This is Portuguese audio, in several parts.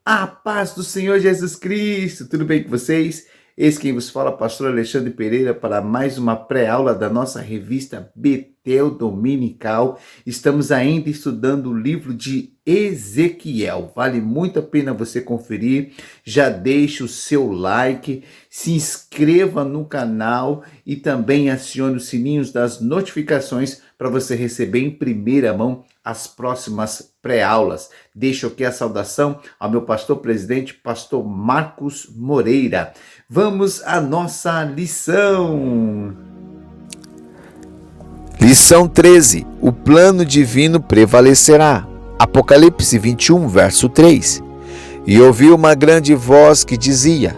A paz do Senhor Jesus Cristo, tudo bem com vocês? Eis quem vos fala, pastor Alexandre Pereira, para mais uma pré-aula da nossa revista Betel Dominical. Estamos ainda estudando o livro de Ezequiel. Vale muito a pena você conferir. Já deixe o seu like, se inscreva no canal e também acione os sininhos das notificações para você receber em primeira mão as próximas pré-aulas. Deixo aqui a saudação ao meu pastor presidente, pastor Marcos Moreira. Vamos à nossa lição. Lição 13. O plano divino prevalecerá. Apocalipse 21, verso 3. E ouvi uma grande voz que dizia: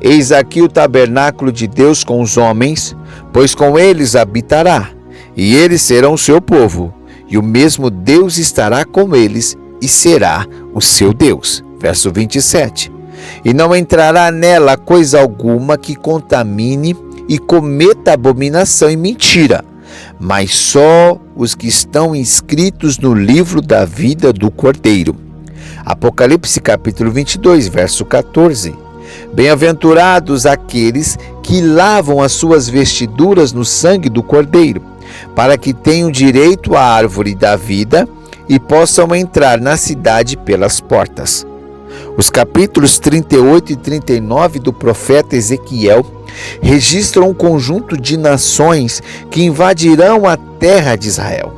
Eis aqui o tabernáculo de Deus com os homens, pois com eles habitará, e eles serão o seu povo, e o mesmo Deus estará com eles, e será o seu Deus. Verso 27. E não entrará nela coisa alguma que contamine e cometa abominação e mentira, mas só os que estão inscritos no livro da vida do Cordeiro. Apocalipse capítulo 22, verso 14. Bem-aventurados aqueles que lavam as suas vestiduras no sangue do Cordeiro, para que tenham direito à árvore da vida e possam entrar na cidade pelas portas. Os capítulos 38 e 39 do profeta Ezequiel registram um conjunto de nações que invadirão a terra de Israel.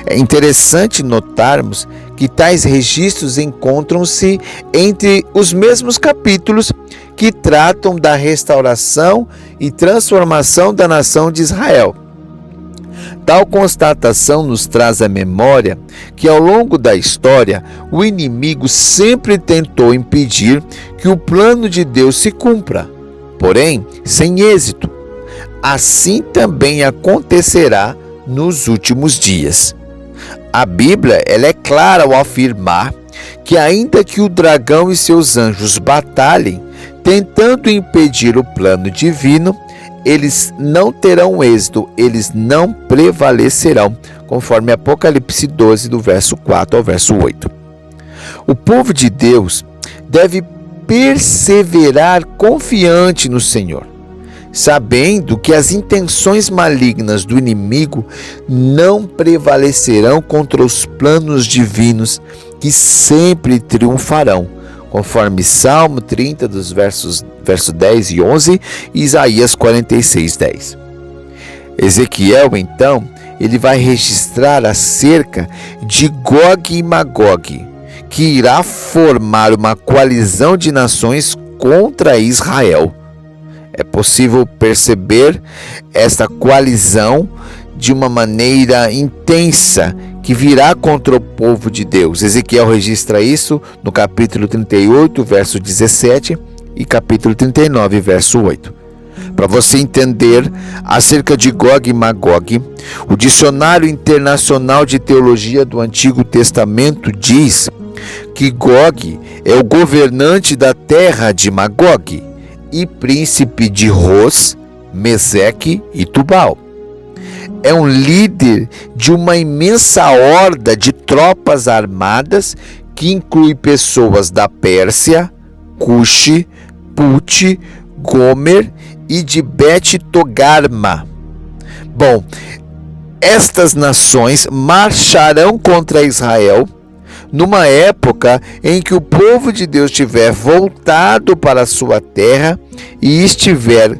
É interessante notarmos que tais registros encontram-se entre os mesmos capítulos que tratam da restauração e transformação da nação de Israel. Tal constatação nos traz à memória que, ao longo da história, o inimigo sempre tentou impedir que o plano de Deus se cumpra, porém, sem êxito. Assim também acontecerá nos últimos dias. A Bíblia ela é clara ao afirmar que, ainda que o dragão e seus anjos batalhem, tentando impedir o plano divino, eles não terão êxito, eles não prevalecerão, conforme Apocalipse 12, do verso 4 ao verso 8. O povo de Deus deve perseverar confiante no Senhor, sabendo que as intenções malignas do inimigo não prevalecerão contra os planos divinos que sempre triunfarão, conforme Salmo 30, dos verso 10 e 11, e Isaías 46, 10. Ezequiel, então, ele vai registrar acerca de Gog e Magog, que irá formar uma coalizão de nações contra Israel. É possível perceber esta coalizão de uma maneira intensa que virá contra o povo de Deus. Ezequiel registra isso no capítulo 38, verso 17 e capítulo 39, verso 8. Para você entender acerca de Gog e Magog, o Dicionário Internacional de Teologia do Antigo Testamento diz que Gog é o governante da terra de Magog e príncipe de Ros, Meseque e Tubal. É um líder de uma imensa horda de tropas armadas que inclui pessoas da Pérsia, Cuxi, Put, Gomer e de Bet-Togarma. Bom, estas nações marcharão contra Israel numa época em que o povo de Deus estiver voltado para a sua terra e estiver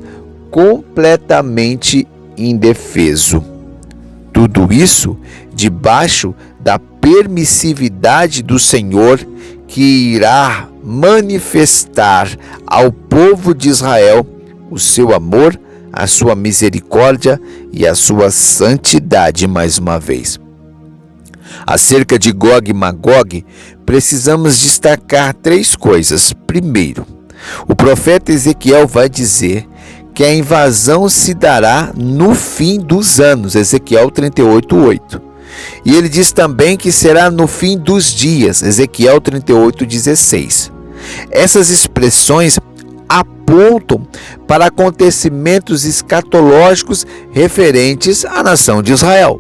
completamente indefeso. Tudo isso debaixo da permissividade do Senhor, que irá manifestar ao povo de Israel o seu amor, a sua misericórdia e a sua santidade mais uma vez. Acerca de Gog e Magog, precisamos destacar três coisas. Primeiro, o profeta Ezequiel vai dizer que a invasão se dará no fim dos anos, Ezequiel 38, 8. E ele diz também que será no fim dos dias, Ezequiel 38, 16. Essas expressões apontam para acontecimentos escatológicos referentes à nação de Israel.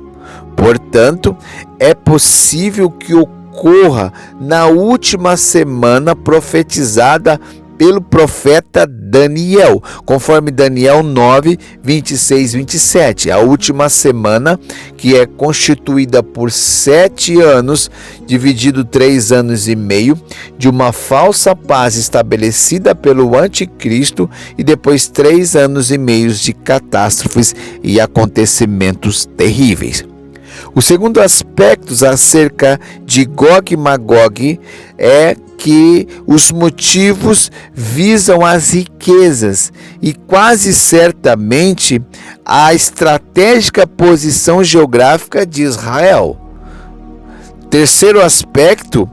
Portanto, é possível que ocorra ocorra na última semana profetizada pelo profeta Daniel, conforme Daniel 9, 26 e 27. A última semana, que é constituída por 7 anos, dividido 3 anos e meio, de uma falsa paz estabelecida pelo anticristo, e depois 3 anos e meio de catástrofes e acontecimentos terríveis. O segundo aspecto acerca de Gog e Magog é que os motivos visam as riquezas e quase certamente a estratégica posição geográfica de Israel. Terceiro aspecto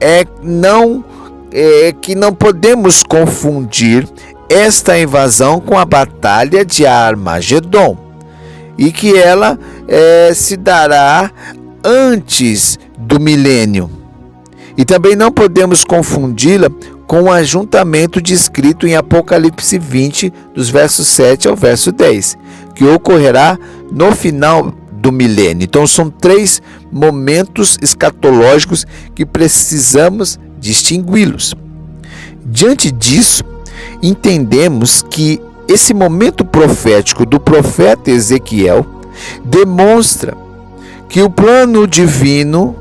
é que não podemos confundir esta invasão com a batalha de Armagedon, e que ela se dará antes do milênio. E também não podemos confundi-la com o ajuntamento descrito em Apocalipse 20, dos versos 7 ao verso 10, que ocorrerá no final do milênio. Então são 3 momentos escatológicos que precisamos distingui-los. Diante disso, entendemos que esse momento profético do profeta Ezequiel demonstra que o plano divino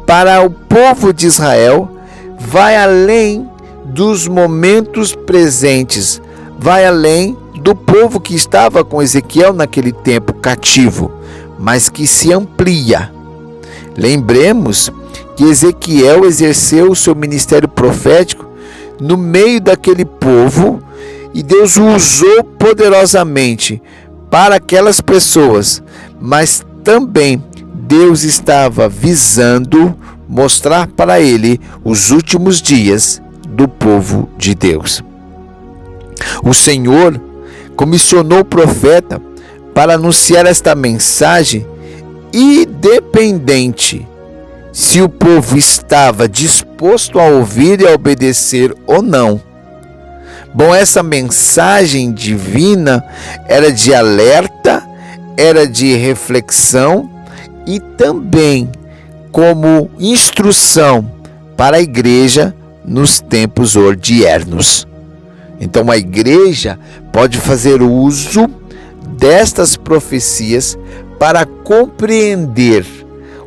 para o povo de Israel vai além dos momentos presentes, vai além do povo que estava com Ezequiel naquele tempo cativo, mas que se amplia. Lembremos que Ezequiel exerceu o seu ministério profético no meio daquele povo, e Deus o usou poderosamente para aquelas pessoas, mas também Deus estava visando mostrar para ele os últimos dias do povo de Deus. O Senhor comissionou o profeta para anunciar esta mensagem, independente se o povo estava disposto a ouvir e a obedecer ou não. Bom, essa mensagem divina era de alerta, era de reflexão e também como instrução para a igreja nos tempos odiernos. Então a igreja pode fazer uso destas profecias para compreender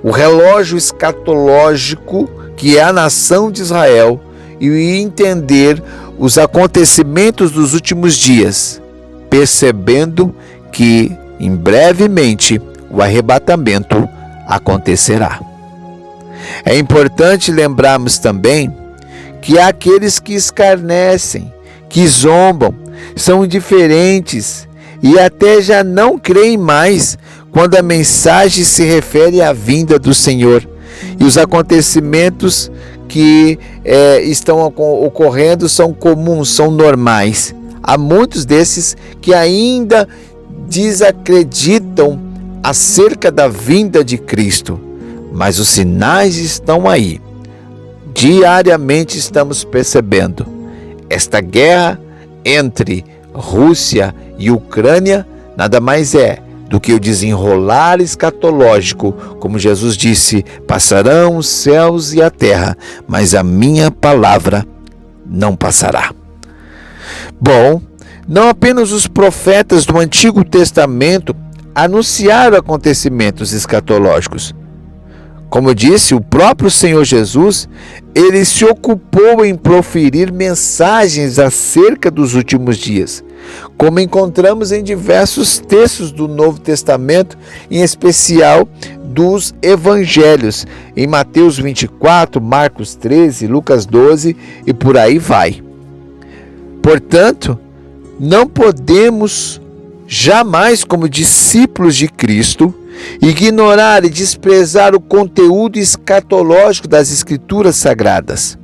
o relógio escatológico que é a nação de Israel e entender os acontecimentos dos últimos dias, percebendo que em brevemente o arrebatamento acontecerá. É importante lembrarmos também que há aqueles que escarnecem, que zombam, são indiferentes e até já não creem mais quando a mensagem se refere à vinda do Senhor e os acontecimentos que estão ocorrendo são comuns, são normais. Há muitos desses que ainda desacreditam acerca da vinda de Cristo, mas os sinais estão aí. Diariamente estamos percebendo esta guerra entre Rússia e Ucrânia nada mais é do que o desenrolar escatológico, como Jesus disse: passarão os céus e a terra, mas a minha palavra não passará. Bom, não apenas os profetas do Antigo Testamento anunciaram acontecimentos escatológicos. Como eu disse, o próprio Senhor Jesus, ele se ocupou em proferir mensagens acerca dos últimos dias, como encontramos em diversos textos do Novo Testamento, em especial dos Evangelhos, em Mateus 24, Marcos 13, Lucas 12 e por aí vai. Portanto, não podemos jamais, como discípulos de Cristo, ignorar e desprezar o conteúdo escatológico das Escrituras Sagradas.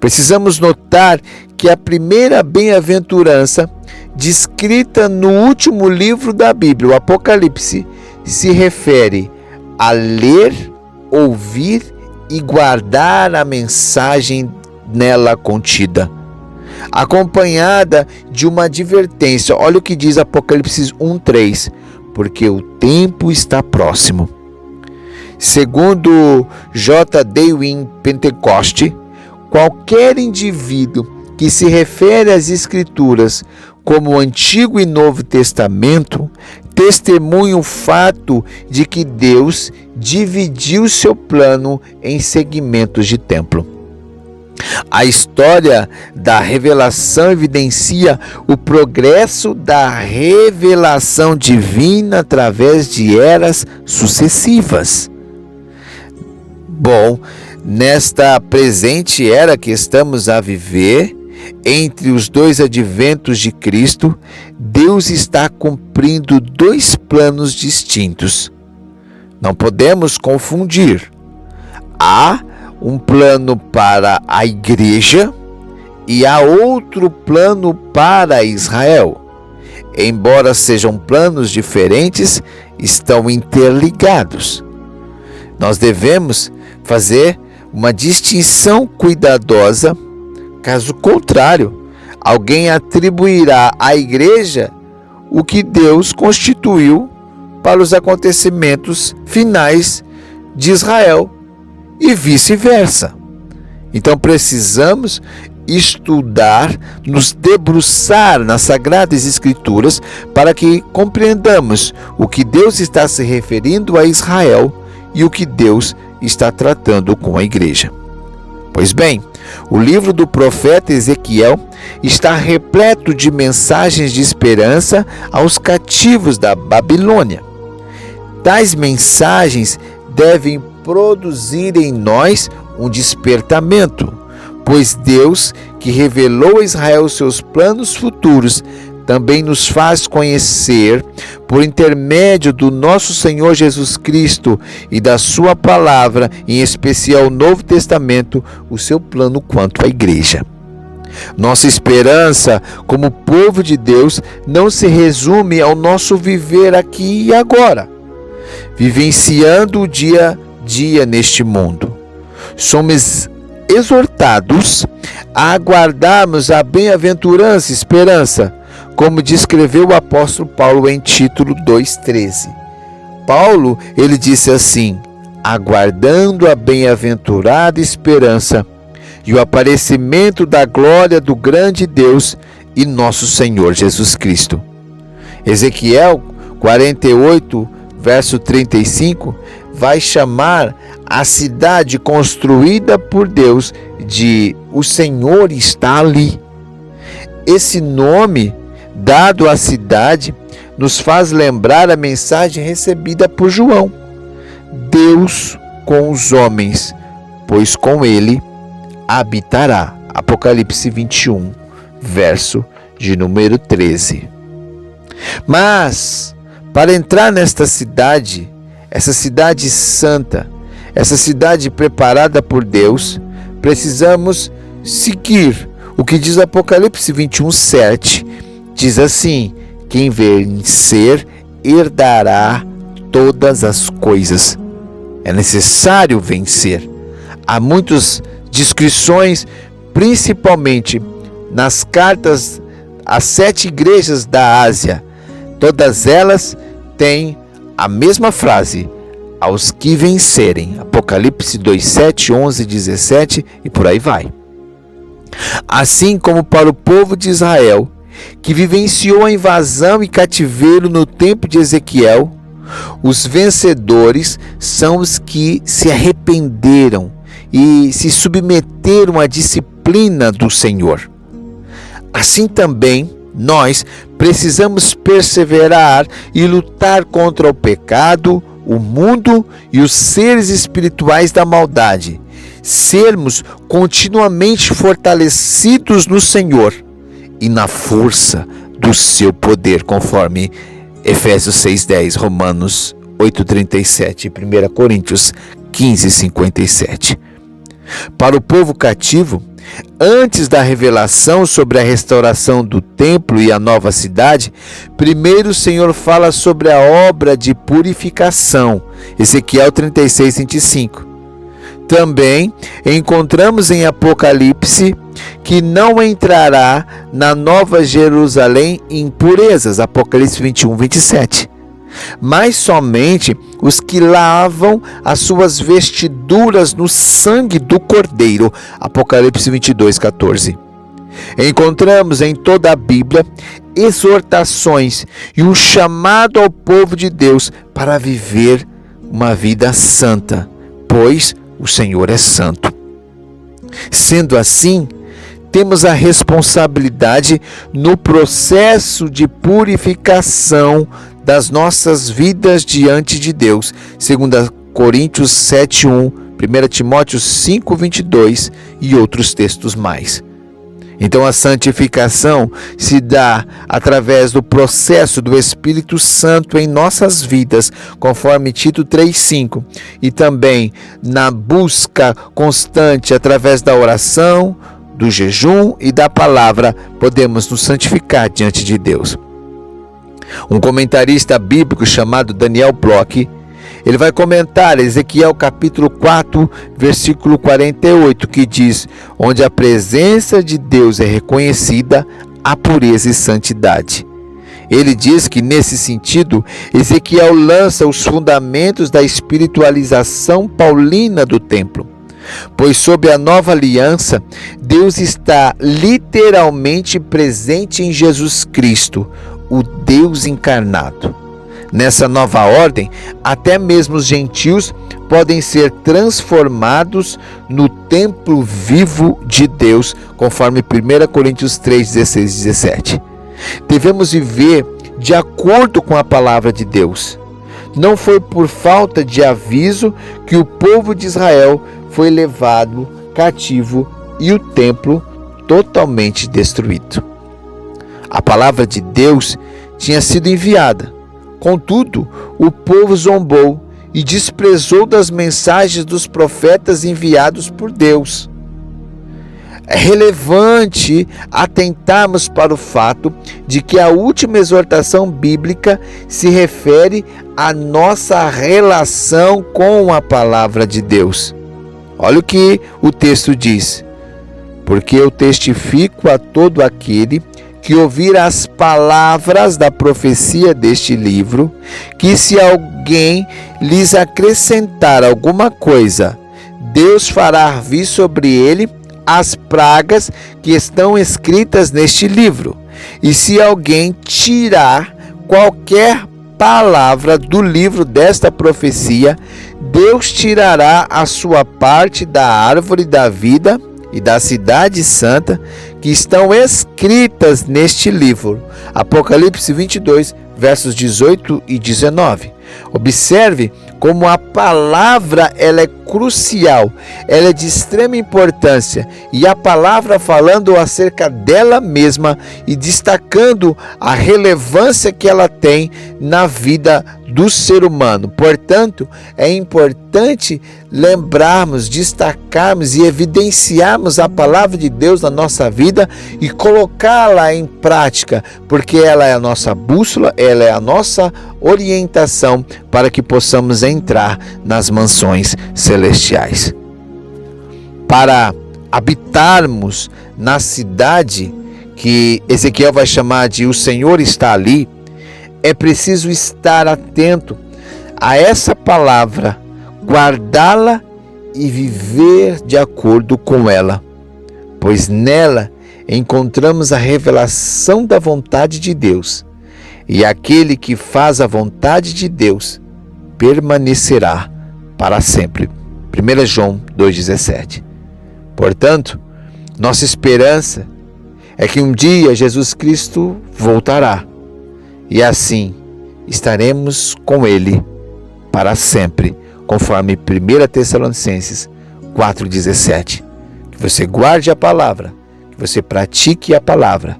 Precisamos notar que a primeira bem-aventurança descrita no último livro da Bíblia, o Apocalipse, se refere a ler, ouvir e guardar a mensagem nela contida, acompanhada de uma advertência. Olha o que diz Apocalipse 1:3, porque o tempo está próximo. Segundo J. Dewey Pentecoste, qualquer indivíduo que se refere às Escrituras como o Antigo e Novo Testamento testemunha o fato de que Deus dividiu seu plano em segmentos de templo. A história da revelação evidencia o progresso da revelação divina através de eras sucessivas. Bom, nesta presente era que estamos a viver, entre os dois adventos de Cristo, Deus está cumprindo dois planos distintos. Não podemos confundir. Há um plano para a igreja e há outro plano para Israel. Embora sejam planos diferentes, estão interligados. Nós devemos fazer uma distinção cuidadosa. Caso contrário, alguém atribuirá à igreja o que Deus constituiu para os acontecimentos finais de Israel e vice-versa. Então precisamos estudar, nos debruçar nas Sagradas Escrituras para que compreendamos o que Deus está se referindo a Israel e o que Deus está tratando com a igreja. Pois bem, o livro do profeta Ezequiel está repleto de mensagens de esperança aos cativos da Babilônia. Tais mensagens devem produzir em nós um despertamento, pois Deus, que revelou a Israel seus planos futuros, também nos faz conhecer, por intermédio do nosso Senhor Jesus Cristo e da sua palavra, em especial o Novo Testamento, o seu plano quanto à igreja. Nossa esperança como povo de Deus não se resume ao nosso viver aqui e agora, vivenciando o dia a dia neste mundo. Somos exortados a aguardarmos a bem-aventurança e esperança, como descreveu o apóstolo Paulo em Tito 2,13. Paulo, ele disse assim: aguardando a bem-aventurada esperança e o aparecimento da glória do grande Deus e nosso Senhor Jesus Cristo. Ezequiel 48, verso 35, vai chamar a cidade construída por Deus de "O Senhor está ali". Esse nome dado à cidade nos faz lembrar a mensagem recebida por João: Deus com os homens, pois com ele habitará. Apocalipse 21, verso de número 13. Mas, para entrar nesta cidade, essa cidade santa, essa cidade preparada por Deus, precisamos seguir o que diz Apocalipse 21, 7. Diz assim: quem vencer herdará todas as coisas. É necessário vencer. Há muitas descrições, principalmente nas cartas às 7 igrejas da Ásia. Todas elas têm a mesma frase: aos que vencerem. Apocalipse 2, 7, 11, 17 e por aí vai. Assim como para o povo de Israel, que vivenciou a invasão e cativeiro no tempo de Ezequiel, os vencedores são os que se arrependeram e se submeteram à disciplina do Senhor. Assim também, nós precisamos perseverar e lutar contra o pecado, o mundo e os seres espirituais da maldade. Sermos continuamente fortalecidos no Senhor e na força do seu poder, conforme Efésios 6:10, Romanos 8:37 e 1 Coríntios 15:57. Para o povo cativo, antes da revelação sobre a restauração do templo e a nova cidade, primeiro o Senhor fala sobre a obra de purificação, Ezequiel 36:25. Também encontramos em Apocalipse que não entrará na Nova Jerusalém impurezas, Apocalipse 21:27. mas somente os que lavam as suas vestiduras no sangue do Cordeiro. Apocalipse 22:14. Encontramos em toda a Bíblia exortações e um chamado ao povo de Deus para viver uma vida santa, pois o Senhor é santo. Sendo assim, temos a responsabilidade no processo de purificação das nossas vidas diante de Deus, 2 Coríntios 7:1, 1 Timóteo 5:22 e outros textos mais. Então a santificação se dá através do processo do Espírito Santo em nossas vidas, conforme Tito 3:5, e também na busca constante através da oração, do jejum e da palavra, podemos nos santificar diante de Deus. Um comentarista bíblico chamado Daniel Bloch, ele vai comentar Ezequiel capítulo 4, versículo 48, que diz: onde a presença de Deus é reconhecida, há pureza e santidade. Ele diz que, nesse sentido, Ezequiel lança os fundamentos da espiritualização paulina do templo. Pois sob a nova aliança, Deus está literalmente presente em Jesus Cristo, o Deus encarnado. Nessa nova ordem, até mesmo os gentios podem ser transformados no templo vivo de Deus, conforme 1 Coríntios 3, 16 e 17. Devemos viver de acordo com a palavra de Deus. Não foi por falta de aviso que o povo de Israel foi levado cativo e o templo totalmente destruído. A palavra de Deus tinha sido enviada. Contudo, o povo zombou e desprezou das mensagens dos profetas enviados por Deus. É relevante atentarmos para o fato de que a última exortação bíblica se refere à nossa relação com a palavra de Deus. Olha o que o texto diz: porque eu testifico a todo aquele que ouvir as palavras da profecia deste livro, que se alguém lhes acrescentar alguma coisa, Deus fará vir sobre ele as pragas que estão escritas neste livro. E se alguém tirar qualquer palavra do livro desta profecia, Deus tirará a sua parte da árvore da vida e da cidade santa que estão escritas neste livro. Apocalipse 22, versos 18 e 19. Observe como a palavra ela é crucial, ela é de extrema importância, e a palavra falando acerca dela mesma e destacando a relevância que ela tem na vida do ser humano. Portanto, é importante lembrarmos, destacarmos e evidenciarmos a palavra de Deus na nossa vida e colocá-la em prática, porque ela é a nossa bússola, ela é a nossa orientação para que possamos entrar nas mansões celestiais. Para habitarmos na cidade que Ezequiel vai chamar de o Senhor está ali, é preciso estar atento a essa palavra, guardá-la e viver de acordo com ela, pois nela encontramos a revelação da vontade de Deus, e aquele que faz a vontade de Deus permanecerá para sempre. 1 João 2,17. Portanto, nossa esperança é que um dia Jesus Cristo voltará, e assim estaremos com Ele para sempre, conforme 1 Tessalonicenses 4,17. Que você guarde a palavra, que você pratique a palavra,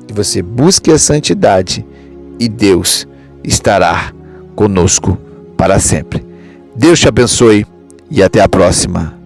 que você busque a santidade, e Deus estará conosco para sempre. Deus te abençoe e até a próxima.